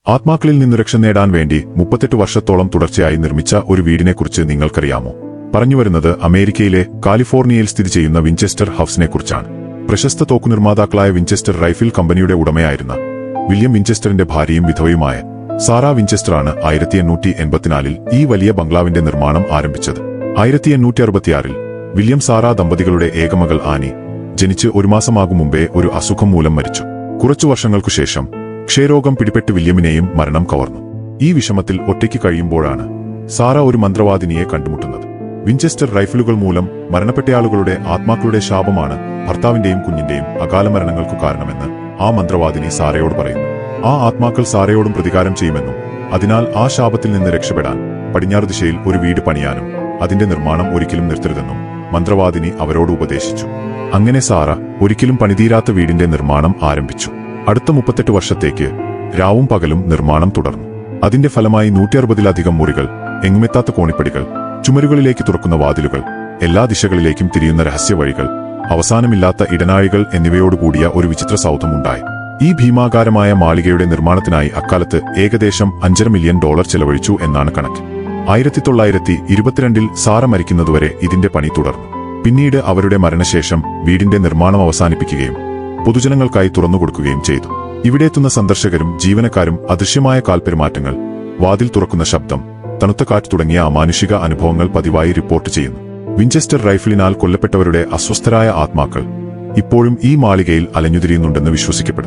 ആത്മാക്കളിൽ നിന്ന് രക്ഷ നേടാൻ വേണ്ടി 38 വർഷത്തോളം തുടർച്ചയായി നിർമ്മിച്ച ഒരു വീടിനെക്കുറിച്ച് നിങ്ങൾക്കറിയാമോ? പറഞ്ഞുവരുന്നത് അമേരിക്കയിലെ കാലിഫോർണിയയിൽ സ്ഥിതി ചെയ്യുന്ന വിൻചെസ്റ്റർ ഹൌസിനെക്കുറിച്ചാണ്. പ്രശസ്ത തോക്കുനിർമ്മാതാക്കളായ വിൻചെസ്റ്റർ റൈഫിൾ കമ്പനിയുടെ ഉടമയായിരുന്ന വില്യം വിൻചെസ്റ്ററിന്റെ ഭാര്യയും വിധവയുമായ സാറാ വിൻചെസ്റ്ററാണ് 1884-ൽ ഈ വലിയ ബംഗ്ലാവിന്റെ നിർമ്മാണം ആരംഭിച്ചത്. 1866-ൽ വില്യം സാറാ ദമ്പതികളുടെ ഏകമകൾ ആനി ജനിച്ച് ഒരു മാസമാകും മുമ്പേ ഒരു അസുഖം മൂലം മരിച്ചു. കുറച്ചു വർഷങ്ങൾക്കുശേഷം ക്ഷയരോഗം പിടിപെട്ട് വില്യമിനെയും മരണം കവർന്നു. ഈ വിഷമത്തിൽ ഒറ്റയ്ക്ക് കഴിയുമ്പോഴാണ് സാറ ഒരു മന്ത്രവാദിനിയെ കണ്ടുമുട്ടുന്നത്. വിൻചെസ്റ്റർ റൈഫിലുകൾ മൂലം മരണപ്പെട്ടയാളുകളുടെ ആത്മാക്കളുടെ ശാപമാണ് ഭർത്താവിന്റെയും കുഞ്ഞിന്റെയും അകാല മരണങ്ങൾക്കു കാരണമെന്ന് ആ മന്ത്രവാദിനി സാറയോട് പറയുന്നു. ആ ആത്മാക്കൾ സാറയോടും പ്രതികാരം ചെയ്യുമെന്നും അതിനാൽ ആ ശാപത്തിൽ നിന്ന് രക്ഷപ്പെടാൻ പടിഞ്ഞാറ് ദിശയിൽ ഒരു വീട് പണിയാനും അതിന്റെ നിർമ്മാണം ഒരിക്കലും നിർത്തരുതെന്നും മന്ത്രവാദിനി അവരോട് ഉപദേശിച്ചു. അങ്ങനെ സാറ ഒരിക്കലും പണിതീരാത്ത വീടിന്റെ നിർമ്മാണം ആരംഭിച്ചു. അടുത്ത 38 വർഷത്തേക്ക് രാവും പകലും നിർമ്മാണം തുടർന്നു. അതിന്റെ ഫലമായി 160-ലധികം മുറികൾ, എങ്ങുമെത്താത്ത കോണിപ്പടികൾ, ചുമരുകളിലേക്ക് തുറക്കുന്ന വാതിലുകൾ, എല്ലാ ദിശകളിലേക്കും തിരിയുന്ന രഹസ്യവഴികൾ, അവസാനമില്ലാത്ത ഇടനാഴികൾ എന്നിവയോടുകൂടിയ ഒരു വിചിത്ര സൗധമുണ്ടായി. ഈ ഭീമാകാരമായ മാളികയുടെ നിർമ്മാണത്തിനായി അക്കാലത്ത് ഏകദേശം $5.5 മില്യൺ ചെലവഴിച്ചു എന്നാണ് കണക്ക്. 1922-ൽ സാറ മരിക്കുന്നതുവരെ ഇതിന്റെ പണി തുടർന്നു. പിന്നീട് അവരുടെ മരണശേഷം വീടിന്റെ നിർമ്മാണം അവസാനിപ്പിക്കുകയും പൊതുജനങ്ങൾക്കായി തുറന്നുകൊടുക്കുകയും ചെയ്തു. ഇവിടെയെത്തുന്ന സന്ദർശകരും ജീവനക്കാരും അദൃശ്യമായ കാൽപെരുമാറ്റങ്ങൾ, വാതിൽ തുറക്കുന്ന ശബ്ദം, തണുത്ത കാറ്റ് തുടങ്ങിയ അമാനുഷിക അനുഭവങ്ങൾ പതിവായി റിപ്പോർട്ട് ചെയ്യുന്നു. വിൻചെസ്റ്റർ റൈഫിളിനാൽ കൊല്ലപ്പെട്ടവരുടെ അസ്വസ്ഥരായ ആത്മാക്കൾ ഇപ്പോഴും ഈ മാളികയിൽ അലഞ്ഞുതിരിയുന്നുണ്ടെന്ന് വിശ്വസിക്കപ്പെടുന്നു.